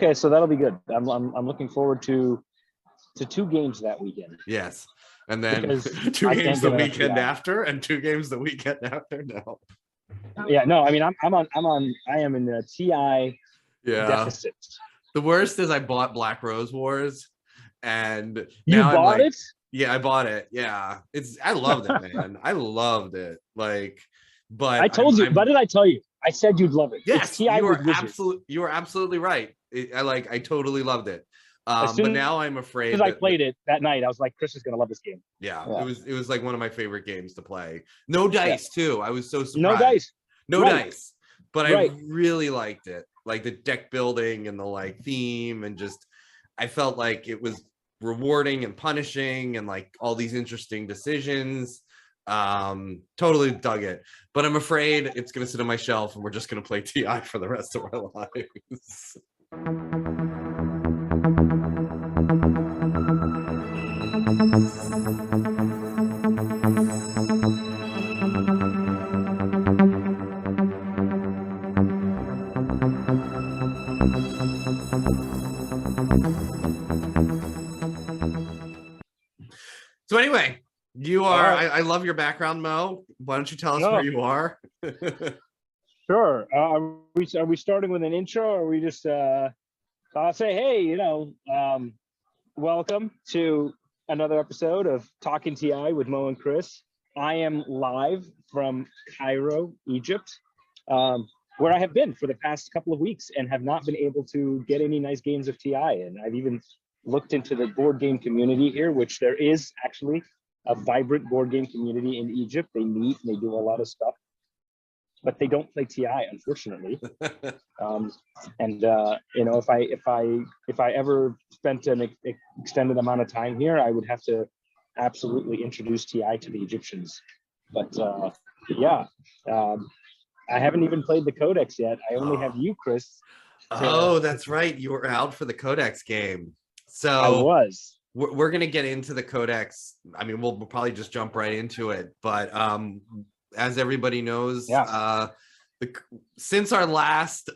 Okay, so that'll be good. I'm looking forward to two games that weekend. Yes. And then Because two I games can't the get enough weekend TI. after, and two games the weekend after. No. Yeah, no, I mean I am in the TI Yeah. deficit. The worst is I bought Black Rose Wars, and You now I'm bought like, it? yeah, I bought it. Yeah. I loved it, man. I loved it. Like, I but told you. What I'm did I tell you? I said you'd love it. It's yes, TI with Wizards. you are absolutely right. I totally loved it. As But soon now I'm as afraid I that played it that night, I was like, Chris is gonna love this game. yeah, Yeah. it was like one of my favorite games to play. No dice too. I was so surprised. No dice. No Right. dice. But I Right. really liked it. Like the deck building and the like theme, and just I felt like it was rewarding and punishing and like all these interesting decisions. Totally dug it. But I'm afraid it's gonna sit on my shelf and we're just gonna play TI for the rest of our lives. So anyway, you are. Right. I love your background, Mo. Why don't you tell us where you are? Sure. Are we starting with an intro, or are we just I'll say, hey, welcome to another episode of Talking TI with Mo and Chris. I am live from Cairo, Egypt, where I have been for the past couple of weeks and have not been able to get any nice games of TI. And I've even looked into the board game community here, which there is actually a vibrant board game community in Egypt. They meet and they do a lot of stuff, but they don't play TI, unfortunately. If I ever spent an extended amount of time here, I would have to absolutely introduce TI to the Egyptians. But I haven't even played the Codex yet. I only have you, Chris. Oh, that's right. You were out for the Codex game. So I was. We're going to get into the Codex. I mean, we'll probably just jump right into it. But as everybody knows, since our last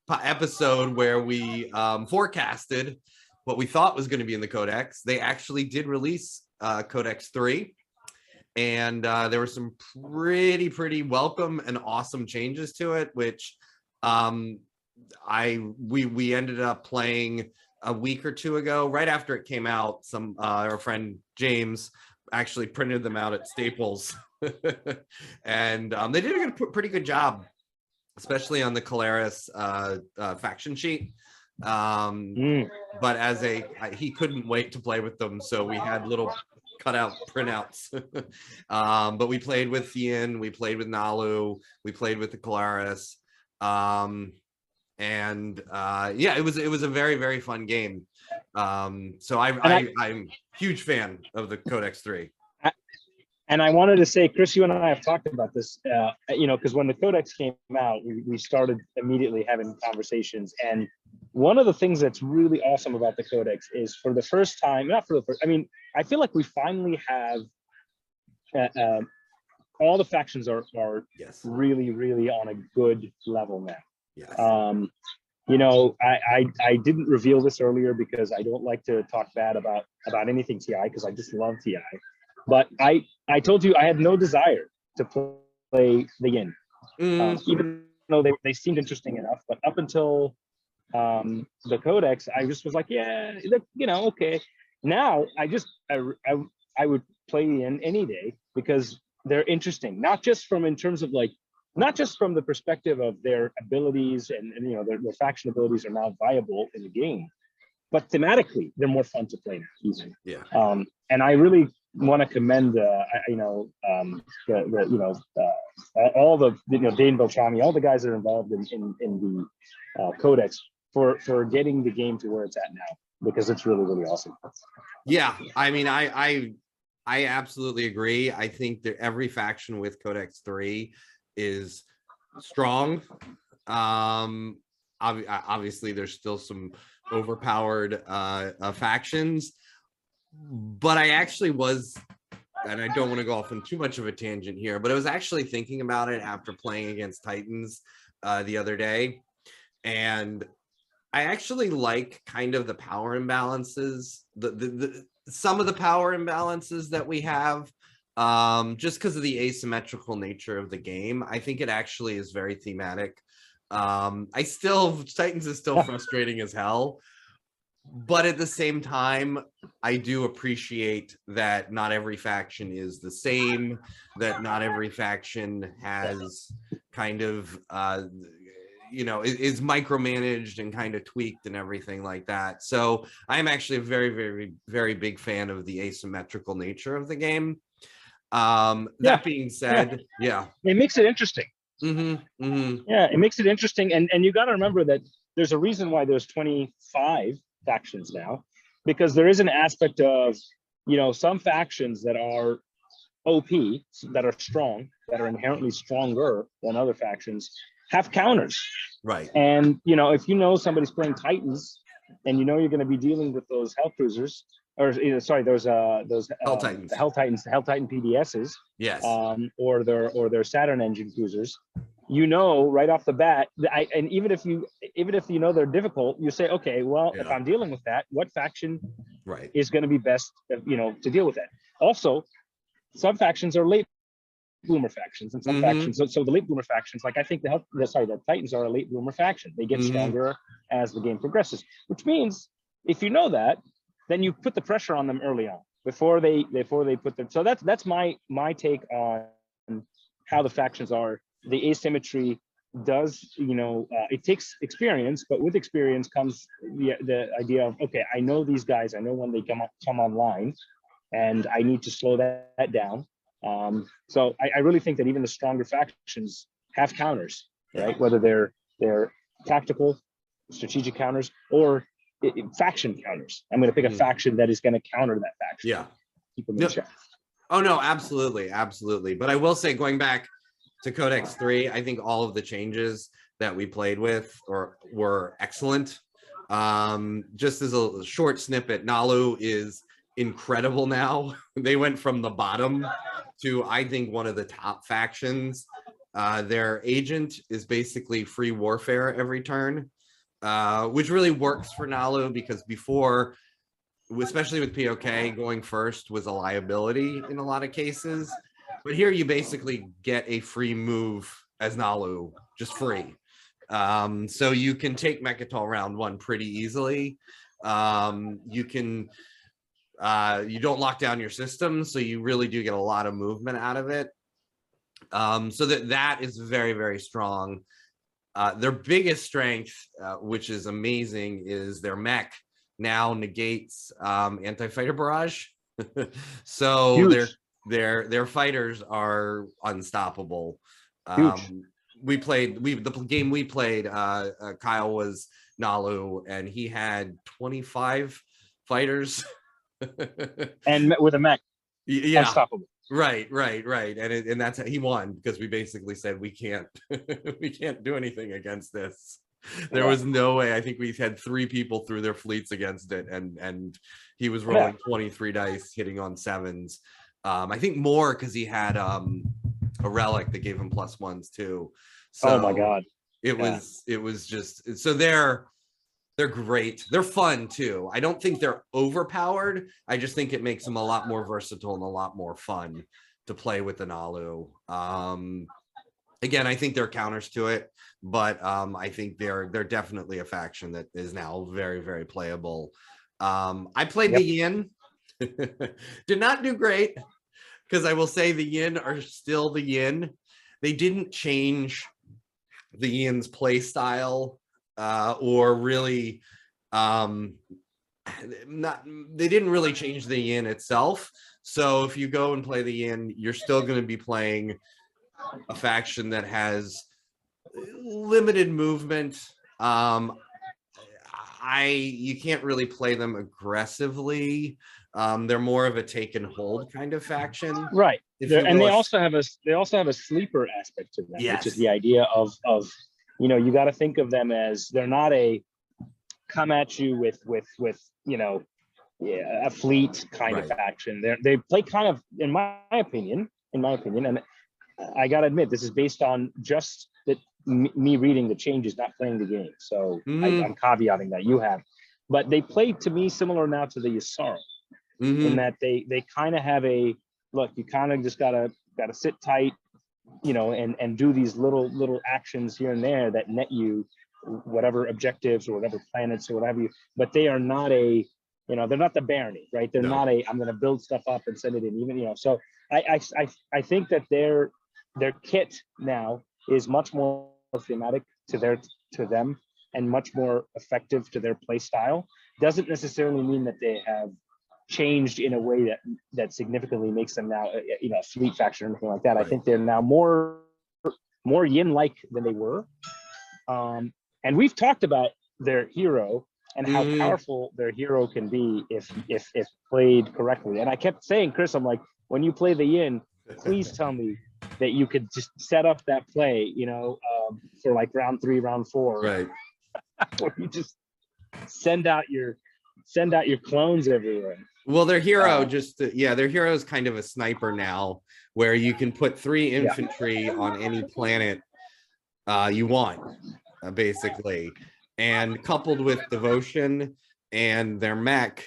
episode where we forecasted what we thought was going to be in the Codex, they actually did release Codex 3. And there were some pretty welcome and awesome changes to it, which we ended up playing a week or two ago, right after it came out. Our friend James actually printed them out at Staples, and they did a pretty good job, especially on the Colaris faction sheet. But he couldn't wait to play with them, so we had little cutout printouts. But we played with Ian, we played with Nalu, we played with the Colaris. It was a very fun game. So I'm a huge fan of the Codex 3. And I wanted to say, Chris, you and I have talked about this, because when the Codex came out, we started immediately having conversations. And one of the things that's really awesome about the Codex is, for the first time, I feel like we finally have all the factions are yes, really on a good level now. Yes. I didn't reveal this earlier because I don't like to talk bad about anything TI, because I just love TI. But I told you I had no desire to play the Yin, even though they seemed interesting enough. But up until the Codex, I just was like, yeah, okay. Now I would play Yin any day because they're interesting, not just from the perspective of their abilities and their faction abilities are now viable in the game, but thematically they're more fun to play now, even. Yeah. And I really want to commend all the Dane Beltrami, all the guys that are involved in the Codex for getting the game to where it's at now, because it's really awesome. Yeah, I mean, I absolutely agree. I think that every faction with Codex 3 is strong. Obviously there's still some overpowered factions, but I actually was, and I don't want to go off on too much of a tangent here, but I was actually thinking about it after playing against Titans the other day, and I actually like kind of the power imbalances, the some of the power imbalances that we have, just because of the asymmetrical nature of the game. I think it actually is very thematic. Titans is still frustrating as hell, but at the same time, I do appreciate that not every faction is the same, that not every faction has kind of is micromanaged and kind of tweaked and everything like that. So I'm actually a very, very, very big fan of the asymmetrical nature of the game. That being said, it makes it interesting. Yeah, it makes it interesting, and you got to remember that there's a reason why there's 25 factions now, because there is an aspect of, some factions that are OP, that are strong, that are inherently stronger than other factions, have counters. Right. And if somebody's playing Titans, and you're going to be dealing with those Hell Cruisers, or those Hell Titans, the Hell Titan PDSs, yes, or their Saturn engine cruisers, right off the bat. And even if they're difficult, you say, okay, well, if I'm dealing with that, what faction is going to be best, to deal with that? Also, some factions are late bloomer factions, and some factions. So the late bloomer factions, like I think the Titans are a late bloomer faction. They get stronger as the game progresses, which means if you know that, then you put the pressure on them early on before they put their. So that's my take on how the factions are. The asymmetry does, it takes experience, but with experience comes the idea of, okay, I know these guys, I know when they come online, and I need to slow that down. So I really think that even the stronger factions have counters, right? Whether they're tactical, strategic counters, or faction counters. I'm going to pick a faction that is going to counter that faction. Yeah. Keep them in check. Oh no, absolutely. But I will say, going back to Codex 3, I think all of the changes that we played with were excellent. Just as a short snippet, Nalu is incredible now. They went from the bottom to, I think, one of the top factions. Their agent is basically free warfare every turn, which really works for Nalu, because before, especially with POK, going first was a liability in a lot of cases. But here you basically get a free move as Nalu, just free. So you can take Mechatol round 1 pretty easily. You can you don't lock down your system, so you really do get a lot of movement out of it. So that is very, very strong. Their biggest strength, which is amazing, is their mech now negates anti-fighter barrage. So Huge. their fighters are unstoppable. The game we played, Kyle was Nalu, and he had 25 fighters. And with a mech, unstoppable. Right. And that's how he won, because we basically said we can't do anything against this. There was no way. I think we had 3 people through their fleets against it, and he was rolling 23 dice, hitting on 7s. I think more because he had a relic that gave him +1s too. So oh my god, it was just, so they're great. They're fun too. I don't think they're overpowered. I just think it makes them a lot more versatile and a lot more fun to play with the Nalu. Again, I think there are counters to it, but I think they're definitely a faction that is now very, very playable. I played the Yin. Did not do great, because I will say the Yin are still the Yin. They didn't change the Yin's play style, or really they didn't really change the Yin itself. So if you go and play the Yin, you're still going to be playing a faction that has limited movement. You can't really play them aggressively. They're more of a take and hold kind of faction, right? And they also have a sleeper aspect to them, which is the idea of you got to think of them as, they're not a come at you with a fleet kind of faction. They play kind of, in my opinion, and I got to admit, this is based on just me reading the changes, not playing the game. So I'm caveating that you have. But they play to me similar now to the Yasara, in that they kind of have a look. You kind of just gotta sit tight, and do these little actions here and there that net you whatever objectives or whatever planets or whatever but they are not they're not the Barony, right? They're not I'm going to build stuff up and send it in, even. So I think that their kit now is much more thematic to them and much more effective to their play style. Doesn't necessarily mean that they have changed in a way that significantly makes them now a fleet faction or anything like that. Right. I think they're now more yin-like than they were. And we've talked about their hero and how powerful their hero can be if played correctly. And I kept saying, Chris, I'm like, when you play the yin, please tell me that you could just set up that play, for like round 3, round 4, right? Where you just send out your clones everywhere. Well, their hero their hero is kind of a sniper now, where you can put 3 infantry on any planet you want, basically. And coupled with devotion and their mech,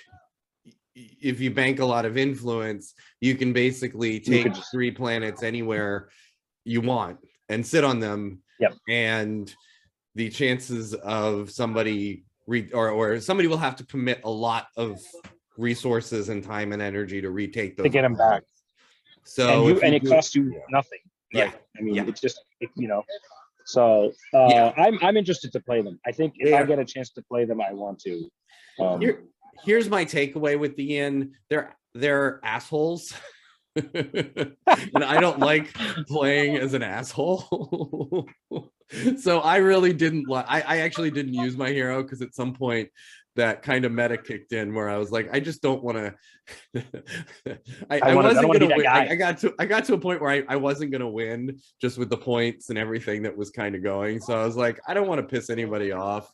if you bank a lot of influence, you can basically take 3 planets anywhere you want and sit on them. Yep. And the chances of somebody or somebody will have to commit a lot of resources and time and energy to retake those to get them back. So and it costs you nothing. Right? I mean, it's just So I'm interested to play them. I think if I get a chance to play them, I want to. Here's my takeaway with the inn. They're assholes. And I don't like playing as an asshole. So I really didn't I actually didn't use my hero because at some point that kind of meta kicked in where I was like, I just don't want to. I wasn't going to win. I got to a point where I wasn't going to win just with the points and everything that was kind of going. So I was like, I don't want to piss anybody off.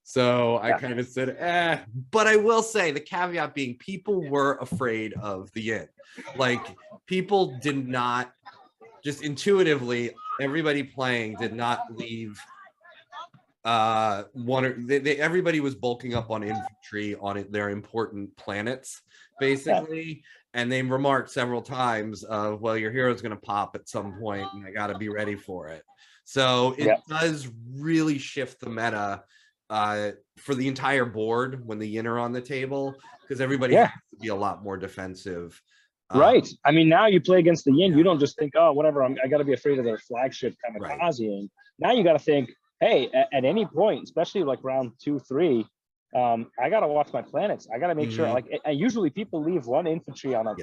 So I kind of said, but I will say the caveat being people were afraid of the end. Like people did not, just intuitively, everybody playing did not leave everybody was bulking up on infantry on their important planets, basically. And they remarked several times of, well, your hero's going to pop at some point and I got to be ready for it. So it does really shift the meta for the entire board when the yin are on the table, because everybody has to be a lot more defensive. Right. I mean, now you play against the yin, you don't just think, oh, whatever, I got to be afraid of their flagship kamikaze. Now you got to think, hey, at any point, especially like round 2, 3, I got to watch my planets. I got to make sure, like, usually people leave 1 infantry on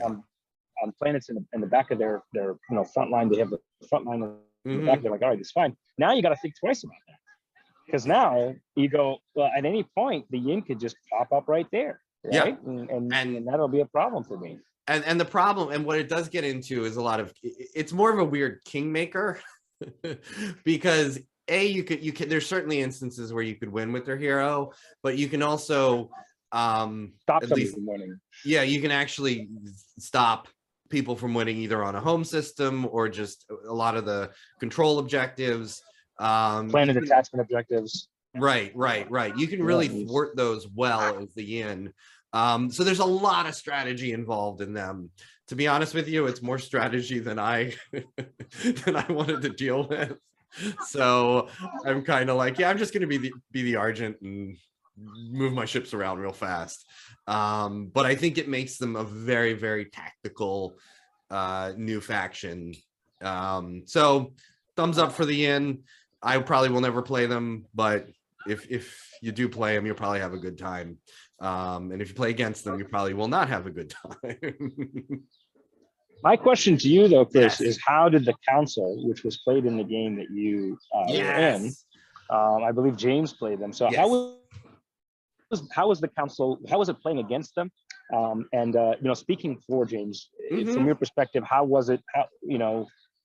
planets in the back of their front line. They have the front line in the back. They're like, all right, it's fine. Now you got to think twice about that. Because now you go, well, at any point, the yin could just pop up right there. Right? And that'll be a problem for me. And the problem, and what it does get into is it's more of a weird kingmaker because you could there's certainly instances where you could win with their hero, but you can also stop them from winning. Yeah, you can actually stop people from winning either on a home system or just a lot of the control objectives. Planet attachment objectives. Right. You can really thwart those well as the yin. So there's a lot of strategy involved in them. To be honest with you, it's more strategy than I wanted to deal with. So I'm kind of like, I'm just going to be the Argent and move my ships around real fast. But I think it makes them a very, very tactical new faction. So thumbs up for the yin. I probably will never play them, but if you do play them, you'll probably have a good time. And if you play against them, you probably will not have a good time. My question to you, though, Chris, is how did the council, which was played in the game that you were in, I believe James played them. So how was the council? How was it playing against them? And speaking for James, from your perspective, how was it? How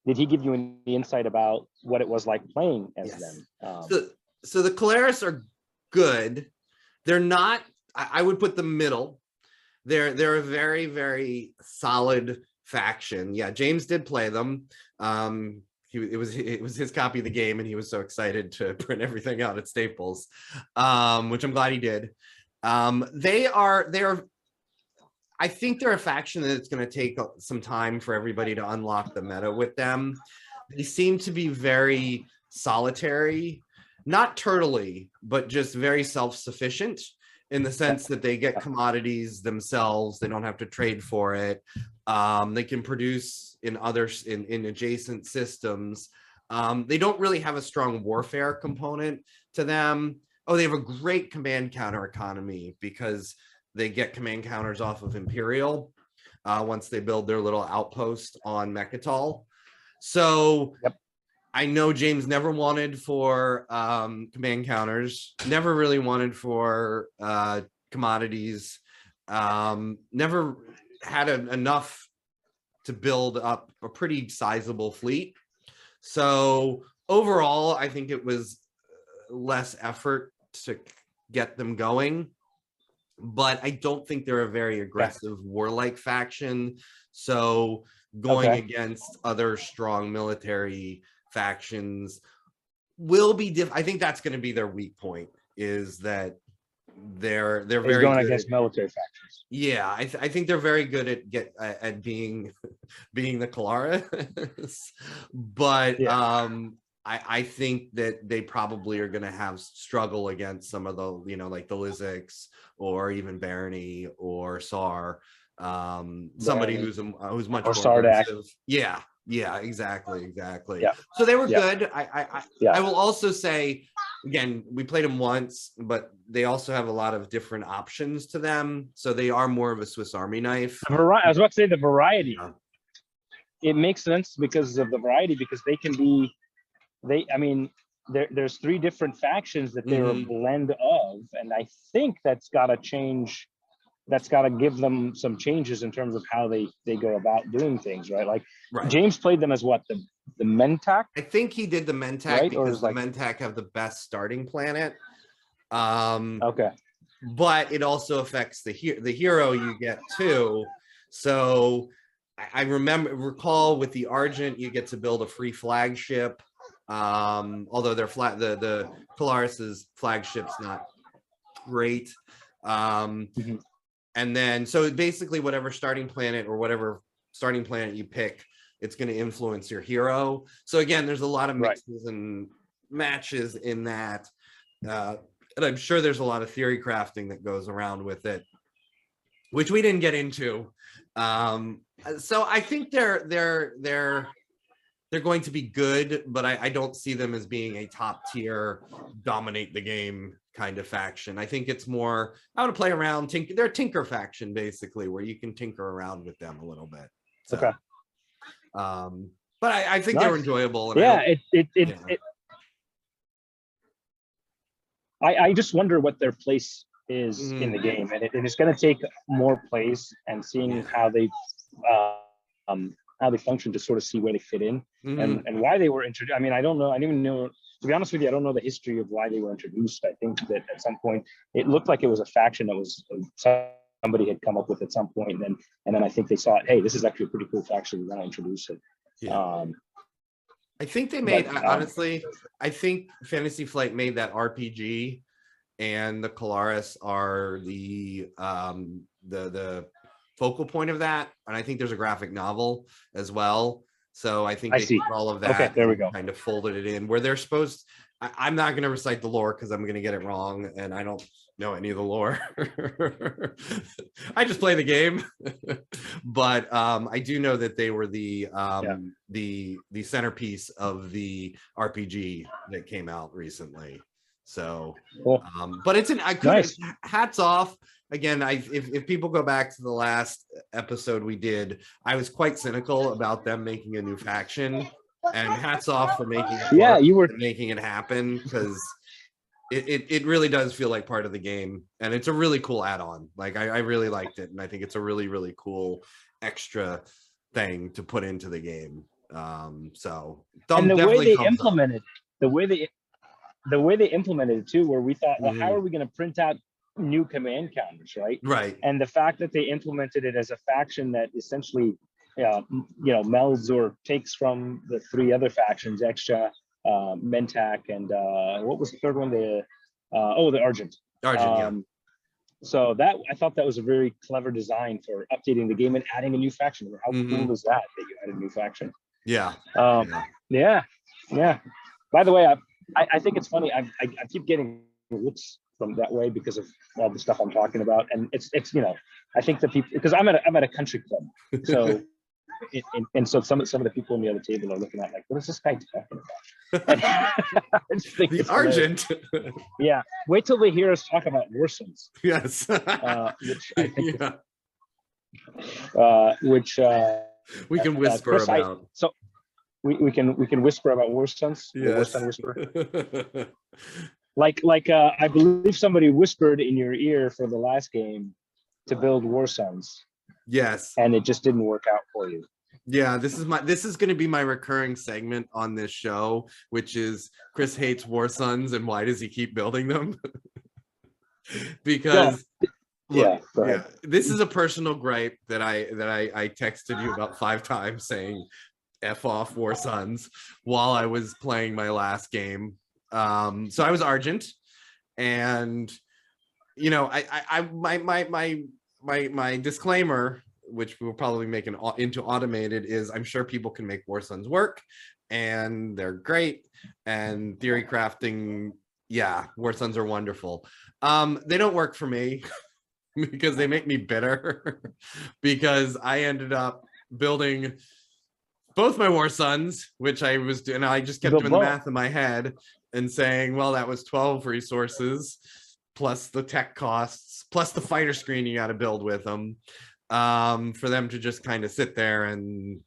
did he give you any insight about what it was like playing as them? So the Colaris are good. They're not. I would put them middle. They're a very, very solid faction. Yeah, James did play them. it was his copy of the game, and he was so excited to print everything out at Staples, which I'm glad he did. They are I think they're a faction that it's going to take some time for everybody to unlock the meta with them. They seem to be very solitary, not turtley, but just very self-sufficient in the sense that they get commodities themselves. They don't have to trade for it. They can produce in adjacent systems. They don't really have a strong warfare component to them. Oh, they have a great command counter economy because they get command counters off of Imperial once they build their little outpost on Mechatol. So I know James never wanted for command counters, never really wanted for commodities, never had enough to build up a pretty sizable fleet. So overall, I think it was less effort to get them going. But I don't think they're a very aggressive warlike faction. So going against other strong military factions will be I think that's going to be their weak point, is that they're very going good against military factions. Yeah, I think they're very good at being the Kalaris, but I think that they probably are going to have struggle against some of the, like the Lizics or even Barony or Sar, somebody who's much more aggressive. Yeah, exactly. Yeah. So they were good. I will also say, again, we played them once, but they also have a lot of different options to them. So they are more of a Swiss Army knife. I was about to say the variety. It makes sense because of the variety, because they can be. There's 3 different factions that they're a blend of, and I think that's got to change. That's got to give them some changes in terms of how they go about doing things, right? Like James played them as what, the Mentak? I think he did the Mentak, right? Because the Mentak have the best starting planet. But it also affects the hero you get too. So I recall with the Argent, you get to build a free flagship. Although they're the Kalaris's flagship's not great. And then, so basically whatever starting planet you pick, it's going to influence your hero. So again, there's a lot of mixes and matches in that. And I'm sure there's a lot of theory crafting that goes around with it, which we didn't get into. So I think they're going to be good, but I don't see them as being a top tier, dominate the game kind of faction. I think it's more, I want to play around. They're a tinker faction, basically, where you can tinker around with them a little bit. So, but I think they're enjoyable. And I just wonder what their place is in the game, and it's going to take more plays and seeing how they function to sort of see where they fit in and why they were introduced. I mean, I don't know. I didn't even know. To be honest with you, I don't know the history of why they were introduced. I think that at some point it looked like it was a faction that was somebody had come up with at some point, and then I think they saw it. Hey, this is actually a pretty cool faction. We're going to introduce it. I think they made honestly. I think Fantasy Flight made that RPG, and the Kalaris are the focal point of that, and I think there's a graphic novel as well. So I think they took all of that. Okay, there we go. Kind of folded it in where they're supposed. I'm not going to recite the lore because I'm going to get it wrong, and I don't know any of the lore. I just play the game, but I do know that they were the centerpiece of the RPG that came out recently. So, but it's hats off. Again, if people go back to the last episode we did, I was quite cynical about them making a new faction, and hats off for making it making it happen, because it really does feel like part of the game, and it's a really cool add-on. Like I really liked it, and I think it's a really, really cool extra thing to put into the game. So and the way they implemented it, the way they implemented it too, where we thought, well, how are we going to print out new command counters, right? Right. And the fact that they implemented it as a faction that essentially melds or takes from the three other factions, Extra, Mentak, and what was the third one? The Argent. Yeah. So that, I thought that was a very clever design for updating the game and adding a new faction. How cool is that you added a new faction? Yeah. Yeah. By the way, I think it's funny. I keep getting looks from that way because of all the stuff I'm talking about, and it's I think the people, because I'm at a country club, so and so some of the people on the other table are looking at like, what is this guy talking about? I just think the Argent. Yeah, wait till they hear us talk about Warsons. Yes. Which I think we can whisper Chris, about. So we can whisper about Warsons. Yes. Whisper. like I believe somebody whispered in your ear for the last game to build Warsons. Yes. And it just didn't work out for you. Yeah, this is going to be my recurring segment on this show, which is Chris hates Warsons and why does he keep building them? Because this is a personal gripe that I texted you about 5 times saying F off Warsons while I was playing my last game. So I was Argent, and my disclaimer, which we'll probably make into automated, is I'm sure people can make Warsons work and they're great, and theory crafting, Warsons are wonderful. They don't work for me because they make me bitter because I ended up building both my Warsons, which I was doing. I just kept doing the math in my head and saying, well, that was 12 resources plus the tech costs plus the fighter screen you got to build with them, for them to just kind of sit there and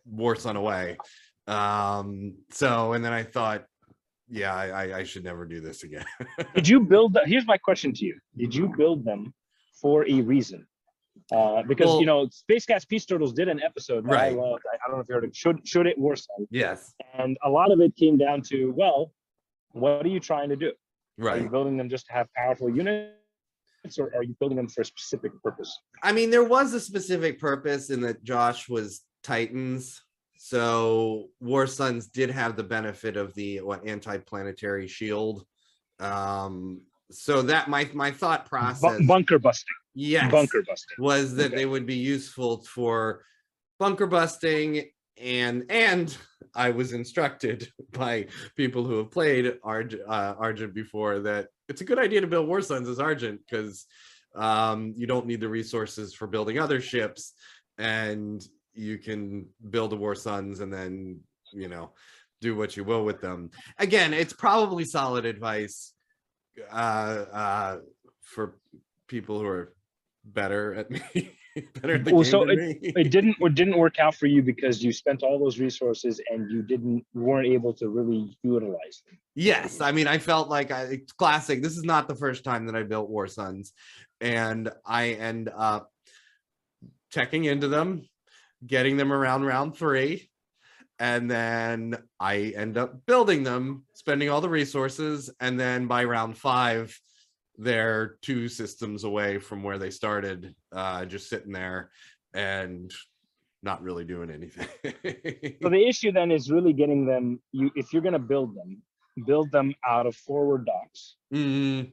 Warson away. And then I thought, I should never do this again. Did you build here's my question to you. Did you build them for a reason? Because Space Cats Peace Turtles did an episode that I loved. I don't know if you heard it. Should it Warson? Yes. And a lot of it came down to, well, what are you trying to do? Right. Are you building them just to have powerful units, or are you building them for a specific purpose? I mean, there was a specific purpose in that Josh was Titans. So Warsons did have the benefit of the anti-planetary shield. So that my thought process, bunker busting. Yes, bunker busting was that they would be useful for bunker busting, and I was instructed by people who have played Argent before that it's a good idea to build Warsons as Argent because you don't need the resources for building other ships, and you can build a Warsons and then do what you will with them. Again, it's probably solid advice for people who are better at me. Better at the game so than me. it didn't work out for you because you spent all those resources and you weren't able to really utilize them. Yes, I mean, I felt like it's classic. This is not the first time that I built Warsons, and I end up checking into them, getting them around round 3, and then I end up building them, spending all the resources, and then by round 5 they're 2 systems away from where they started, just sitting there and not really doing anything. So the issue then is really getting them, if you're going to build them out of forward docks. Mm-hmm.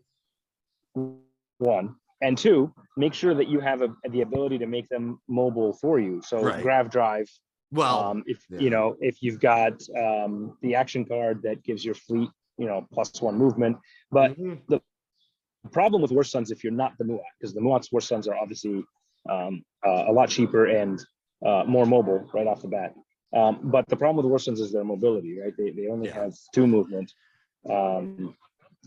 1, and 2, make sure that you have the ability to make them mobile for you. So grav drive. Well, if you've got the action card that gives your fleet +1 movement, but the problem with Warsons, if you're not the Muat, because the Muat's Warsons are obviously a lot cheaper and more mobile right off the bat. But the problem with Warsons is their mobility, right? They only have 2 movement,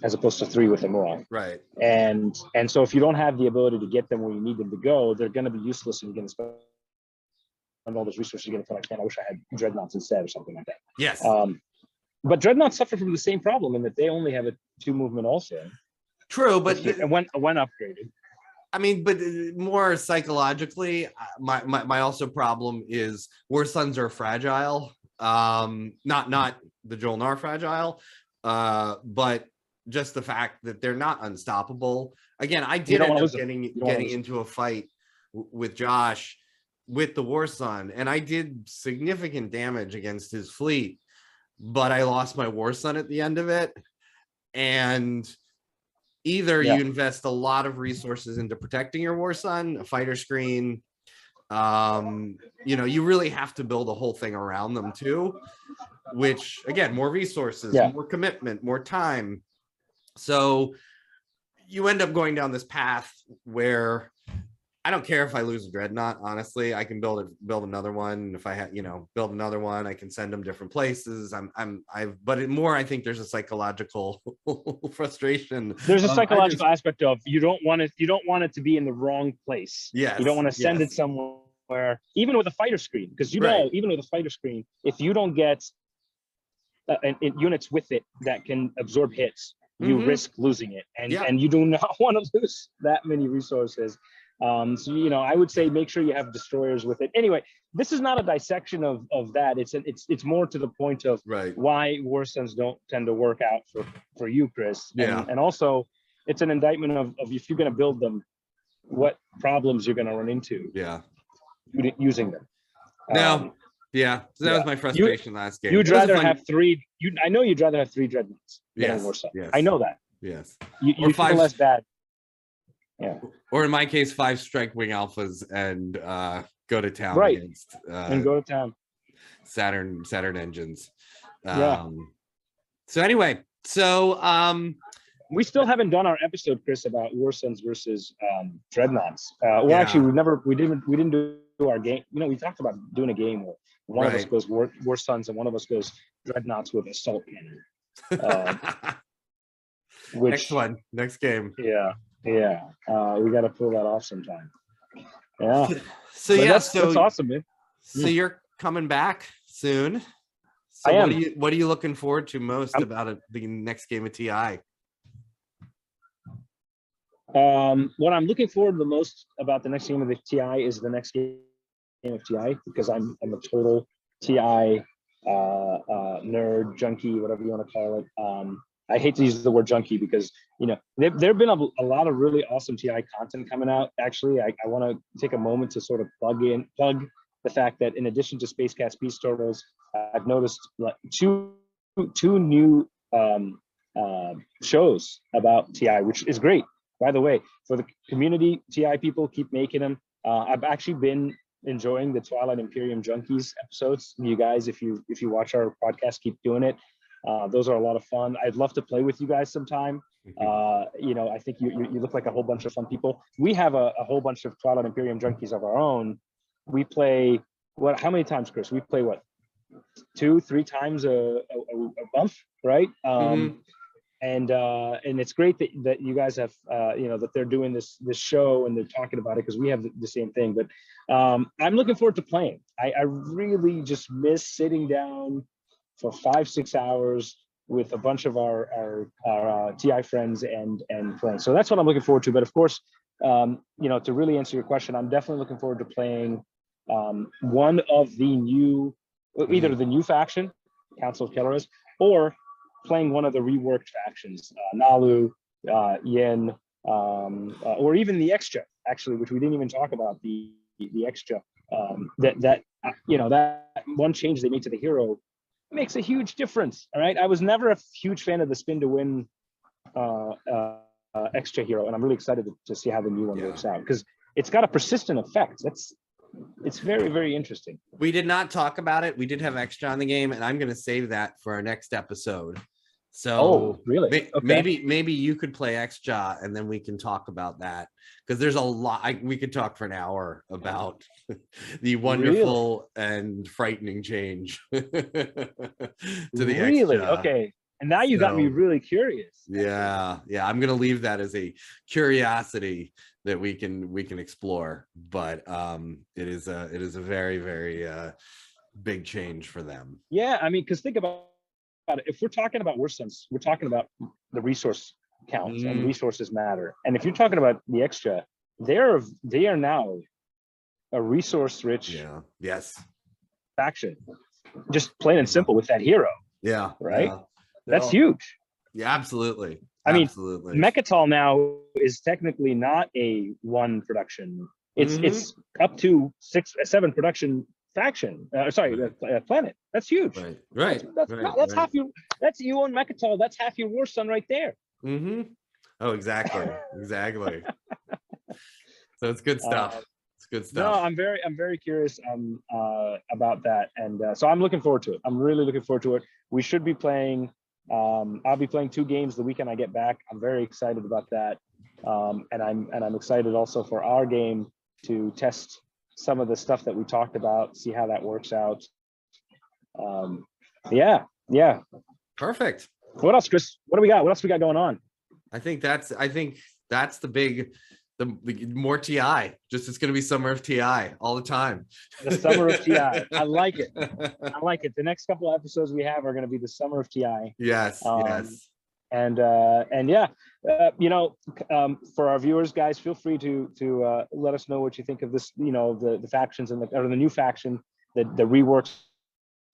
as opposed to 3 with the Muat. Right. And so if you don't have the ability to get them where you need them to go, they're going to be useless, and you're going to spend all those resources. You're going to feel like, man, I wish I had Dreadnoughts instead or something like that. Yes. But Dreadnoughts suffer from the same problem in that they only have a 2 movement also. True, but when upgraded. I mean, but more psychologically, my also problem is Warsons are fragile. Not the Jolnar fragile, but just the fact that they're not unstoppable. Again, I did end up getting into a fight with Josh with the War Sun, and I did significant damage against his fleet, but I lost my War Sun at the end of it. And either you invest a lot of resources into protecting your War Sun, a fighter screen, you know, you really have to build a whole thing around them too, which again, more resources, more commitment, more time. So you end up going down this path where I don't care if I lose a dreadnought. Honestly, I can build another one. If I have, you know, build another one, I can send them different places. I think there's a psychological frustration. There's a psychological aspect of you don't want it to be in the wrong place. Yes, you don't want to send it somewhere, even with a fighter screen, because even with a fighter screen, if you don't get units with it that can absorb hits, you risk losing it, and you do not want to lose that many resources. So, you know, I would say make sure you have destroyers with it. Anyway, this is not a dissection of that. It's more to the point of why War Suns don't tend to work out for you, Chris. And also, it's an indictment of if you're going to build them, what problems you're going to run into. Using them. So that was my frustration last game. You'd rather have three. I know you'd rather have 3 dreadnoughts than a War Sun. I know that. You feel less bad. Or in my case, 5 strike wing alphas and go to town against and go to town. Saturn engines. So anyway, we still haven't done our episode, Chris, about War Suns versus dreadnoughts. Actually, we didn't do our game. You know, we talked about doing a game where one of us goes War Suns and one of us goes dreadnoughts with assault cannon. Next game. We got to pull that off sometime. So that's awesome, man. So you're coming back soon. So I am. What are you looking forward to most about the next game of TI? What I'm looking forward to the most about the next game of the TI is the next game of TI, because I'm a total TI nerd, junkie, whatever you want to call it. I hate to use the word junkie because, you know, there have been a lot of really awesome TI content coming out. Actually, I want to take a moment to sort of plug the fact that in addition to Space Cats Beast Turtles, I've noticed two new shows about TI, which is great. By the way, for the community, TI people, keep making them. I've actually been enjoying the Twilight Imperium Junkies episodes. You guys, if you watch our podcast, keep doing it. Those are a lot of fun. I'd love to play with you guys sometime. You know, I think you look like a whole bunch of fun people. We have a whole bunch of Twilight Imperium junkies of our own. We play how many times, Chris? We play 2-3 times a month, right? And it's great that you guys have you know, that they're doing this show and they're talking about it, because we have the same thing. But I'm looking forward to playing. I really just miss sitting down for 5-6 hours with a bunch of our TI friends and playing. So that's what I'm looking forward to. But of course, you know, to really answer your question, I'm definitely looking forward to playing one of the new, either the new faction, Council of Killers, or playing one of the reworked factions, Nalu, Yin, or even the Extra, actually, which we didn't even talk about, the Extra. That you know, that one change they made to the hero makes a huge difference. All right, I was never a huge fan of the spin to win Extra hero, and I'm really excited to see how the new one works out, because it's got a persistent effect. It's very, very interesting. We did not talk about it. We did have Extra on the game, and I'm going to save that for our next episode. So really? Maybe you could play Extra, and then we can talk about that, because there's a lot. We could talk for an hour about the wonderful and frightening change to the Extra. Okay. And now you got me really curious. Yeah. I'm gonna leave that as a curiosity that we can explore. But it is a very, very big change for them. Yeah, I mean, because think about it. If we're talking about War Suns, we're talking about the resource counts, and resources matter. And if you're talking about the Extra, they are now a resource rich faction. Just plain and simple with that hero. Yeah. Right. Yeah. That's huge. Yeah, absolutely. I mean, Mechatol now is technically not a 1 production It's up to 6-7 production faction. Planet. That's huge. Right. That's half your. That's you own Mechatol. That's half your war sun right there. Oh, exactly. So it's good stuff. It's good stuff. No, I'm very curious about that, and so I'm looking forward to it. I'm really looking forward to it. We should be playing. I'll be playing 2 games the weekend I get back. I'm very excited about that, and I'm excited also for our game to test some of the stuff that we talked about, see how that works out. Yeah. Perfect. What else, Chris? What do we got? What else we got going on? I think that's the more TI. Just it's going to be summer of TI all the time. The summer of TI. I like it. The next couple of episodes we have are going to be the summer of TI. Yes. And yeah, for our viewers, guys, feel free to let us know what you think of this. The factions and the new faction, the reworks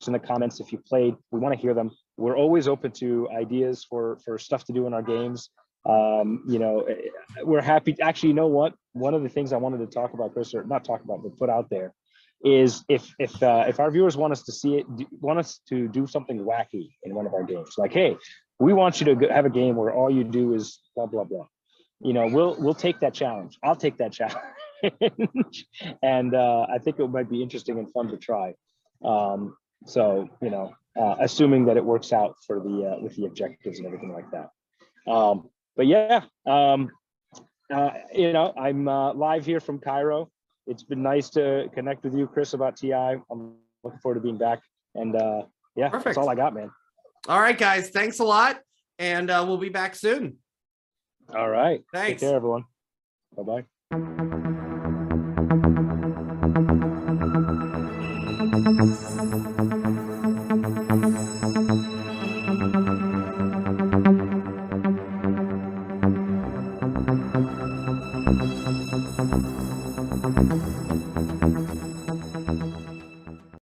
in the comments. If you played, we want to hear them. We're always open to ideas for stuff to do in our games. We're happy. Actually, you know what? One of the things I wanted to talk about, Chris, or not talk about, but put out there, is if our viewers want us to see it, want us to do something wacky in one of our games, like, hey, we want you to have a game where all you do is blah blah blah. We'll take that challenge. I'll take that challenge, and I think it might be interesting and fun to try. Assuming that it works out for the with the objectives and everything like that. But yeah, I'm live here from Cairo. It's been nice to connect with you, Chris, about TI. I'm looking forward to being back. And yeah, perfect. That's all I got, man. All right, guys. Thanks a lot. And we'll be back soon. All right. Thanks. Take care, everyone. Bye-bye.